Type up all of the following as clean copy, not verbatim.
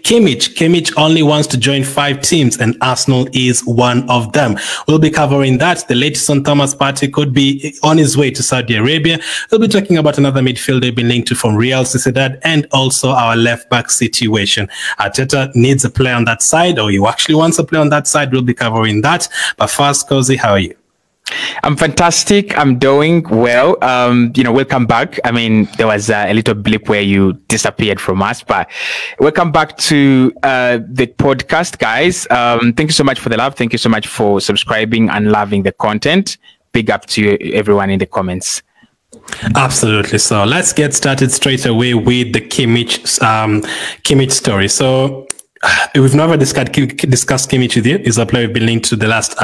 Kimmich only wants to join 5 teams, and Arsenal is one of them. We'll be covering that. The latest on Thomas Partey could be on his way to Saudi Arabia. We'll be talking about another midfielder being linked to from Real Sociedad, and also our left back situation. Arteta needs a player on that side, or he actually wants a player on that side. We'll be covering that. But first, Cozy, how are you? I'm fantastic. I'm doing well. Welcome back. I mean, there was a little blip where you disappeared from us, but welcome back to the podcast, guys. Thank you so much for the love. Thank you so much for subscribing and loving the content. Big up to everyone in the comments. Absolutely. So let's get started straight away with the Kimmich story. So we've never discussed Kimmich with you. He's a player we've been linked to the last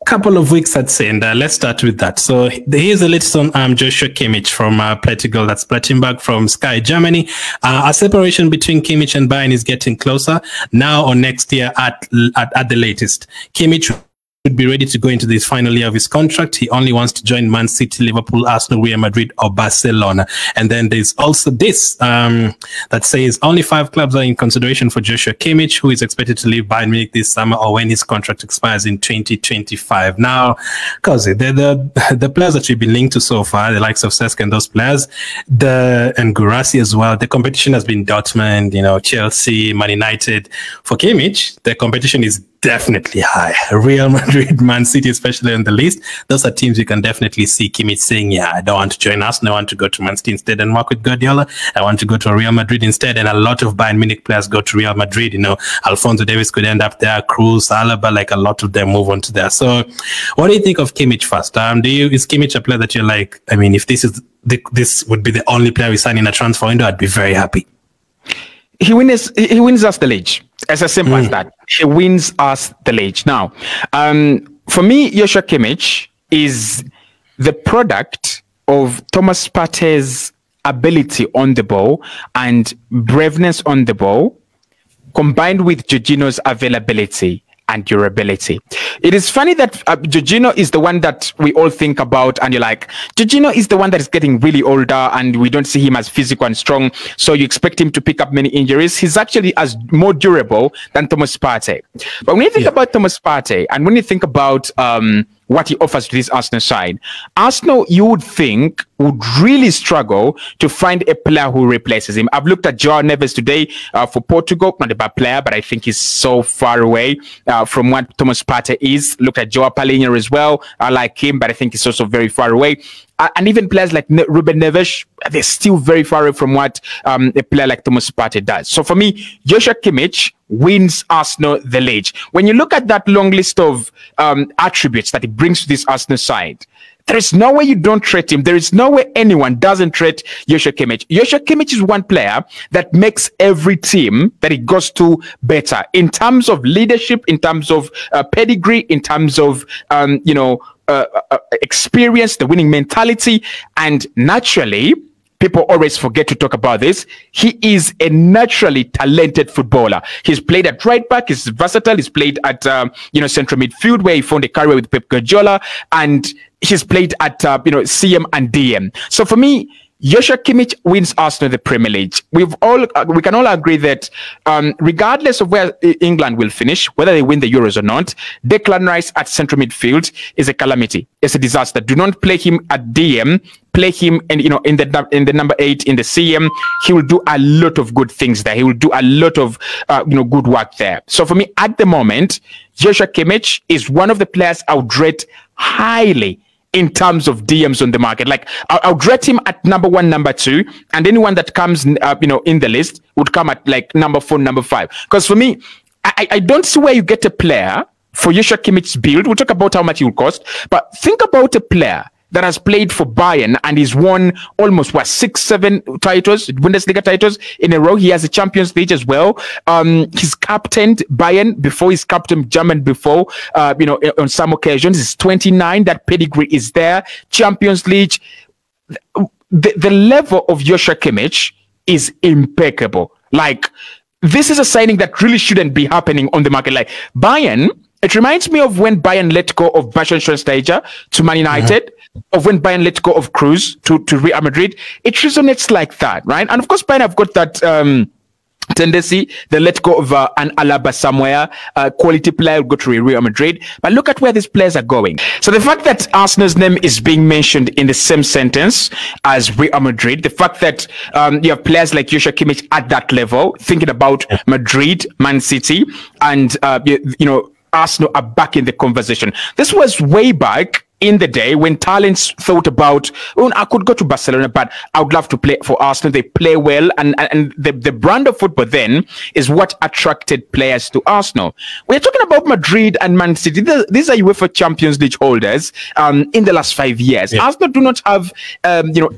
couple of weeks, I'd say, and let's start with that. So here's a latest on Joshua Kimmich from Plettigol, that's Plettenberg from Sky Germany. A separation between Kimmich and Bayern is getting closer now or next year at the latest. Kimmich would be ready to go into this final year of his contract. He only wants to join Man City, Liverpool, Arsenal, Real Madrid, or Barcelona. And then there's also this that says only 5 clubs are in consideration for Joshua Kimmich, who is expected to leave Bayern Munich this summer or when his contract expires in 2025. Now, because the players that we've been linked to so far, the likes of Cesc and those players, and Guirassy as well, the competition has been Dortmund, Chelsea, Man United. For Kimmich, the competition is definitely high. Real Madrid, Man City, especially on the list. Those are teams you can definitely see Kimmich saying, yeah, I don't want to join Arsenal. I want to go to Man City instead and work with Guardiola. I want to go to Real Madrid instead. And a lot of Bayern Munich players go to Real Madrid. Alphonso Davies could end up there. Cruz, Alaba, like a lot of them move on to there. So what do you think of Kimmich first? Is Kimmich a player that you're like, I mean, if this would be the only player we sign in a transfer window, I'd be very happy. He wins us the league. As simple as that. He wins us the league. Now, for me, Joshua Kimmich is the product of Thomas Partey's ability on the ball and braveness on the ball, combined with Jorginho's availability and durability. It is funny that Jorginho is the one that we all think about, and you're like, Jorginho is the one that is getting really older and we don't see him as physical and strong, so you expect him to pick up many injuries. He's actually as more durable than Thomas Partey. But when you think about Thomas Partey, and when you think about what he offers to this Arsenal side, Arsenal, you would think, would really struggle to find a player who replaces him. I've looked at João Neves today for Portugal, not a bad player, but I think he's so far away from what Thomas Partey is. Look at João Palhinha as well. I like him, but I think he's also very far away. And even players like Ruben Neves, they're still very far away from what a player like Thomas Partey does. So for me, Joshua Kimmich wins Arsenal the league. When you look at that long list of attributes that he brings to this Arsenal side, there is no way you don't treat him. There is no way anyone doesn't treat Joshua Kimmich. Joshua Kimmich is one player that makes every team that he goes to better in terms of leadership, in terms of pedigree, in terms of experience, the winning mentality, and naturally, people always forget to talk about this. He is a naturally talented footballer. He's played at right back. He's versatile. He's played at central midfield, where he found a career with Pep Guardiola, and he's played at CM and DM. So for me, Joshua Kimmich wins Arsenal the Premier League. We can all agree that regardless of where England will finish, whether they win the Euros or not, Declan Rice at central midfield is a calamity. It's a disaster. Do not play him at DM. Play him in the number 8 in the CM. He will do a lot of good things there. He will do a lot of good work there. So for me, at the moment, Joshua Kimmich is one of the players I would rate highly in terms of DMs on the market. Like, I'll rate him at number 1, number 2, and anyone that comes, in the list would come at like number 4, number 5. Because for me, I don't see where you get a player for Joshua Kimmich's build. We'll talk about how much he will cost, but think about a player that has played for Bayern and he's won almost 6-7 titles, Bundesliga titles in a row. He has a Champions League as well. He's captained Bayern before. He's captained German before. On some occasions, he's 29. That pedigree is there. Champions League. The level of Joshua Kimmich is impeccable. Like, this is a signing that really shouldn't be happening on the market. Like Bayern, it reminds me of when Bayern let go of Bastian Schweinsteiger to Man United, of when Bayern let go of Cruz to Real Madrid. It resonates like that, right? And of course, Bayern have got that tendency. They let go of an Alaba somewhere, quality player will go to Real Madrid. But look at where these players are going. So the fact that Arsenal's name is being mentioned in the same sentence as Real Madrid, the fact that you have players like Joshua Kimmich at that level, thinking about Madrid, Man City, and Arsenal are back in the conversation. This was way back in the day when talents thought about, oh, I could go to Barcelona, but I would love to play for Arsenal. They play well, and the brand of football then is what attracted players to Arsenal. We're talking about Madrid and Man City. These are UEFA Champions League holders in the last 5 years. Yeah. Arsenal do not have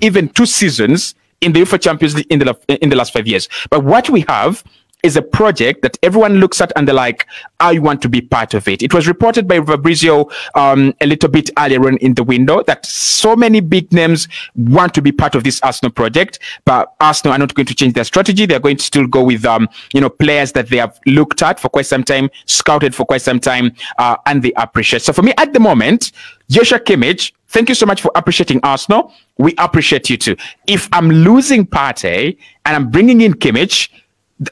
even 2 seasons in the UEFA Champions League in the last 5 years. But what we have is a project that everyone looks at and they're like, I want to be part of it. It was reported by Fabrizio a little bit earlier on in the window that so many big names want to be part of this Arsenal project, but Arsenal are not going to change their strategy. They're going to still go with players that they have looked at for quite some time, scouted for quite some time, and they appreciate. So for me at the moment, Joshua Kimmich, thank you so much for appreciating Arsenal. We appreciate you too. If I'm losing Partey and I'm bringing in Kimmich,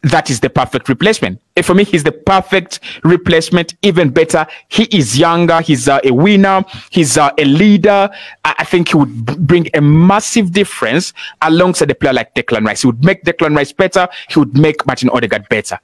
that is the perfect replacement. For me, he's the perfect replacement. Even better, he is younger. He's a winner. He's a leader. I think he would bring a massive difference alongside a player like Declan Rice. He would make Declan Rice better. He would make Martin Odegaard better.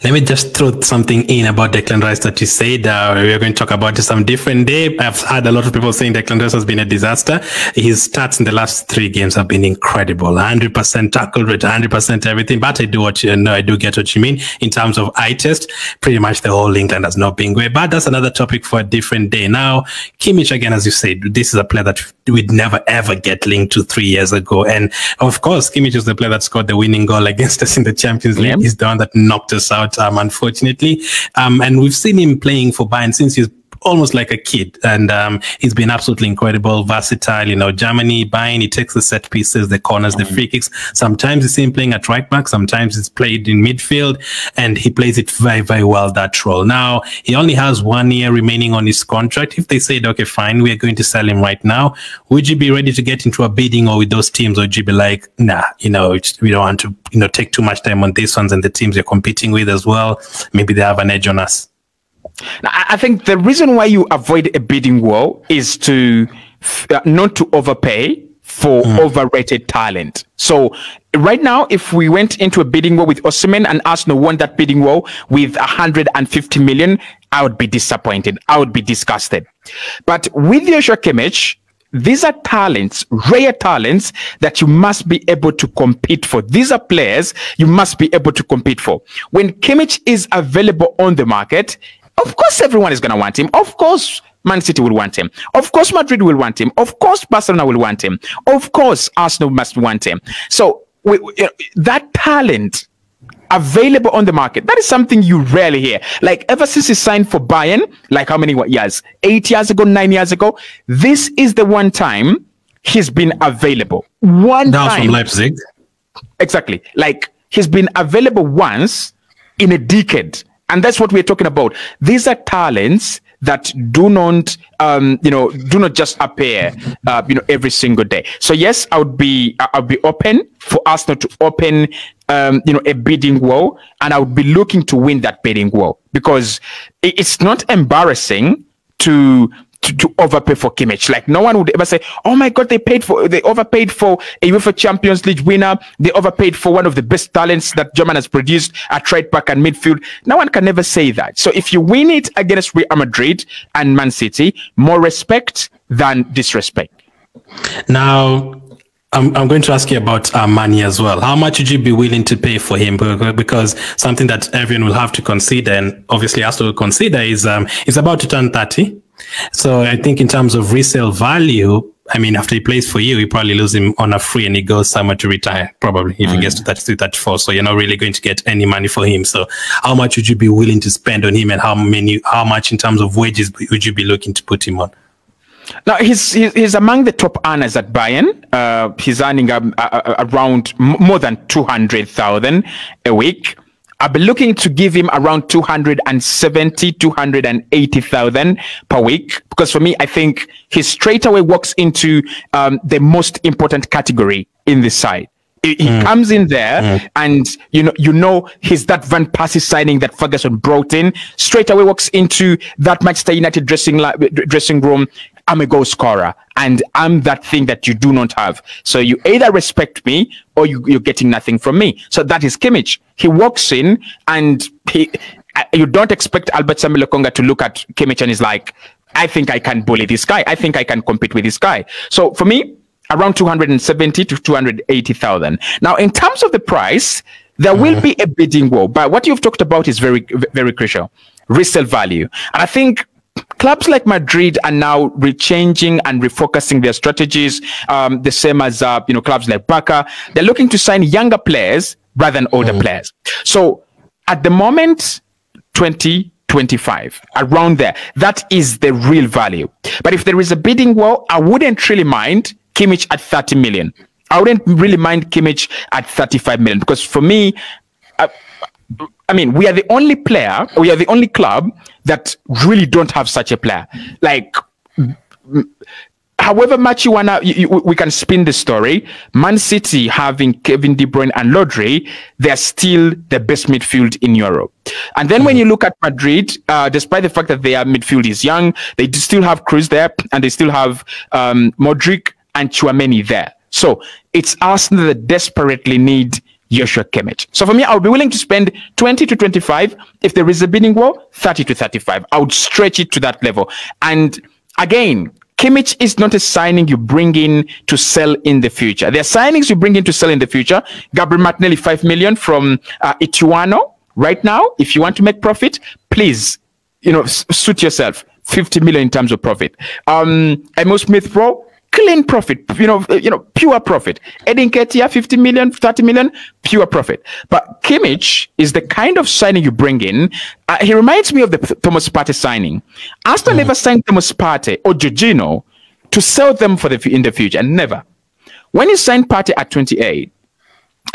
Let me just throw something in about Declan Rice that you said. We're going to talk about it some different day. I've had a lot of people saying Declan Rice has been a disaster. His stats in the last 3 games have been incredible. 100% tackle rate, 100% everything. But I do get what you mean in terms of eye test. Pretty much the whole England has not been great. But that's another topic for a different day. Now, Kimmich, again, as you said, this is a player that we'd never ever get linked to 3 years ago. And of course, Kimmich is the player that scored the winning goal against us in the Champions League. Yeah. He's the one that knocked us out, unfortunately. And we've seen him playing for Bayern since he's almost like a kid, and he's been absolutely incredible, versatile. Germany, Bayern, he takes the set pieces, the corners, the free kicks. Sometimes you see him playing at right back, sometimes he's played in midfield, and he plays it very, very well, that role. Now, he only has 1 year remaining on his contract. If they said, okay, fine, we're going to sell him right now, would you be ready to get into a bidding war with those teams, or would you be like, nah, we don't want to, take too much time on these ones, and the teams you're competing with as well, maybe they have an edge on us? Now, I think the reason why you avoid a bidding war is to not to overpay for overrated talent. So right now, if we went into a bidding war with Osimhen and Arsenal won that bidding war with 150 million, I would be disappointed. I would be disgusted. But with Joshua Kimmich, these are talents, rare talents that you must be able to compete for. These are players you must be able to compete for. When Kimmich is available on the market, of course, everyone is going to want him. Of course, Man City will want him. Of course, Madrid will want him. Of course, Barcelona will want him. Of course, Arsenal must want him. So that talent available on the market, that is something you rarely hear. Like ever since he signed for Bayern, like how many years? 8 years ago, 9 years ago? This is the one time he's been available. One time. From Leipzig. Exactly. Like he's been available once in a decade. And that's what we're talking about. These are talents that do not just appear, every single day. So yes, I'll be open for Arsenal to open, a bidding war, and I would be looking to win that bidding war, because it's not embarrassing to overpay for Kimmich. Like no one would ever say, oh my God, they overpaid for a UEFA Champions League winner. They overpaid for one of the best talents that Germany has produced at right back and midfield. No one can ever say that. So if you win it against Real Madrid and Man City, more respect than disrespect. Now, I'm going to ask you about money as well. How much would you be willing to pay for him? Because something that everyone will have to consider, and obviously Arsenal will consider, is about to turn 30. So I think in terms of resale value, I mean, after he plays for you, you probably lose him on a free and he goes somewhere to retire, probably, if he gets to 33, 34. So you're not really going to get any money for him. So how much would you be willing to spend on him, and how much in terms of wages would you be looking to put him on? Now, he's among the top earners at Bayern. He's earning around more than 200,000 a week. I'll be looking to give him around 270, 280,000 per week, because for me, I think he straight away walks into the most important category in this side. He comes in there, and you know he's that Van Persie signing that Ferguson brought in. Straight away walks into that Manchester United dressing room. I'm a goal scorer, and I'm that thing that you do not have. So you either respect me or you're getting nothing from me. So that is Kimmich. He walks in, and you don't expect Albert Samuel Lokonga to look at Kimmich and he's like, I think I can bully this guy. I think I can compete with this guy. So for me, around 270 to 280,000. Now, in terms of the price, there will be a bidding war, but what you've talked about is very, very crucial. Resale value. And I think clubs like Madrid are now rechanging and refocusing their strategies, the same as clubs like Barca. They're looking to sign younger players rather than older players. So at the moment, 2025, around there, that is the real value. But if there is a bidding war, I wouldn't really mind Kimmich at 30 million. I wouldn't really mind Kimmich at 35 million, because for me, I mean, we are the only club that really don't have such a player. Like, however much you wanna, we can spin the story. Man City having Kevin De Bruyne and Rodri, they're still the best midfield in Europe. And then when you look at Madrid, despite the fact that their midfield is young, they still have Cruz there, and they still have Modric and Tchouaméni there. So it's Arsenal that desperately need Joshua Kimmich. So for me, I would be willing to spend 20 to 25. If there is a bidding war, 30 to 35. I would stretch it to that level. And again, Kimmich is not a signing you bring in to sell in the future. There are signings you bring in to sell in the future. Gabriel Martinelli, 5 million from Ituano. Right now, if you want to make profit, please, suit yourself. 50 million in terms of profit. Emo Smith Pro, clean profit, pure profit. Edin Ketia, 50 million, 30 million, pure profit. But Kimmich is the kind of signing you bring in. He reminds me of the Thomas Partey signing. Arsenal never signed Thomas Partey or Jorginho to sell them in the future, never. When you sign Partey at 28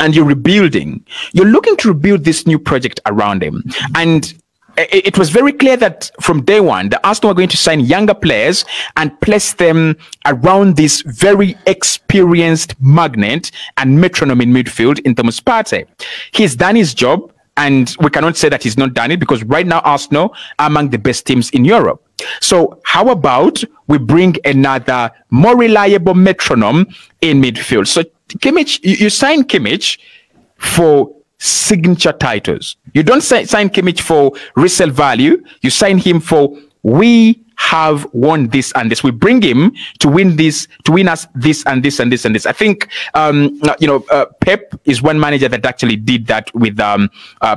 and you're rebuilding, you're looking to rebuild this new project around him. And it was very clear that from day one, the Arsenal were going to sign younger players and place them around this very experienced magnet and metronome in midfield in Thomas Partey. He's done his job, and we cannot say that he's not done it, because right now Arsenal are among the best teams in Europe. So how about we bring another more reliable metronome in midfield? So Kimmich, you sign Kimmich for signature titles. You don't sign Kimmich for resale value. You sign him for, we have won this and this. We bring him to win this, to win us this and this and this and this. I think Pep is one manager that actually did that with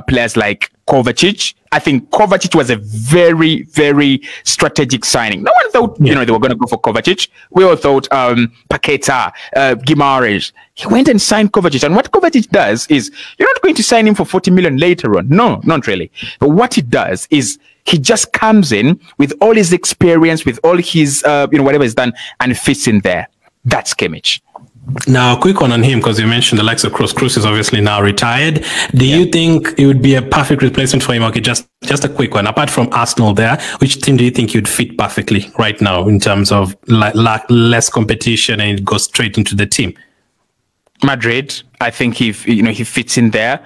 players like Kovacic. I think Kovacic was a very, very strategic signing. No one thought, they were going to go for Kovacic. We all thought Paqueta, Guimaraes. He went and signed Kovacic. And what Kovacic does is, you're not going to sign him for 40 million later on. No, not really. But what he does is, he just comes in with all his experience, with all his, whatever he's done, and fits in there. That's Kimmich. Now, a quick one on him, because you mentioned the likes of Kroos. Kroos is obviously now retired. Do you think it would be a perfect replacement for him? Okay, just a quick one. Apart from Arsenal there, which team do you think you'd fit perfectly right now in terms of less competition and it goes straight into the team? Madrid, I think he fits in there.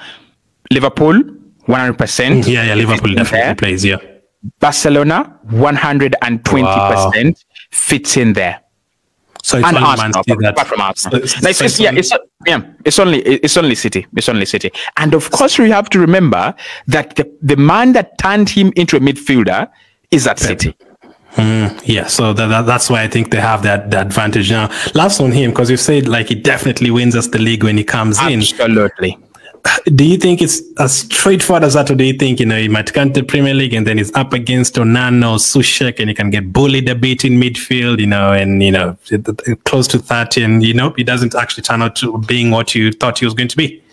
Liverpool, 100%. Yeah, Liverpool definitely plays, yeah. Barcelona, 120% fits in there. So it's and only Arsenal, apart from Arsenal. It's only City. It's only City. And of course, we have to remember that the man that turned him into a midfielder is at City. Yeah, so that's why I think they have that advantage now. Last on him, because you said he definitely wins us the league when he comes in. Absolutely. Do you think it's as straightforward as that, or do you think, he might come to the Premier League and then he's up against Onana or Sushek and he can get bullied a bit in midfield, and, close to 30 and, he doesn't actually turn out to being what you thought he was going to be?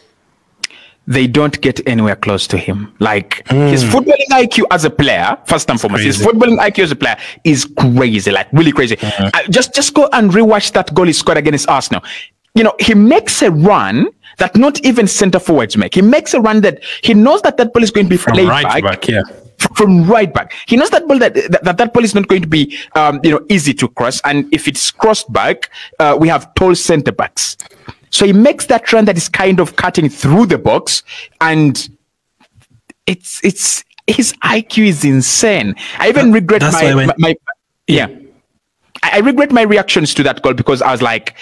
They don't get anywhere close to him. His footballing IQ as a player, first and foremost, his footballing IQ as a player is crazy, really crazy. Just go and rewatch that goal he scored against Arsenal. He makes a run that not even centre forwards make. He makes a run that he knows that ball is going to be from right back. Yeah. From right back. He knows that ball that ball is not going to be easy to cross. And if it's crossed back, we have tall centre backs. So he makes that run that is kind of cutting through the box, and it's his IQ is insane. I even regret my I regret my reactions to that goal, because I was like,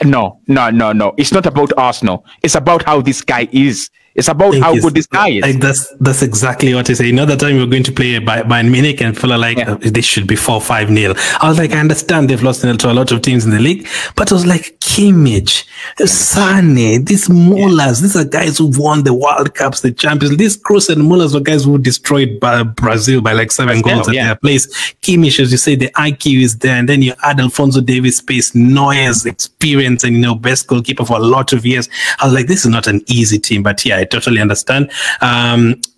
no. It's not about Arsenal. It's about how this guy is. It's about how good this guy is. Like that's exactly what I say. Another time we were going to play Bayern Munich, and people are like, this should be 4-5-0. I was like, I understand they've lost to a lot of teams in the league, but I was like, Kimmich, Sane, these Mullers, these are guys who won the World Cups, the Champions. These Kroos and Mullers were guys who destroyed Brazil by like 7 goals at their place. Kimmich, as you say, the IQ is there, and then you add Alphonso Davies' pace, Neuer's experience, and best goalkeeper for a lot of years. I was like, this is not an easy team, but yeah, I totally understand.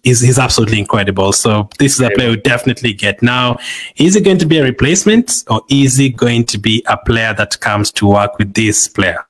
He's absolutely incredible. So this is a player we definitely get. Now, is he going to be a replacement, or is he going to be a player that comes to work with this player?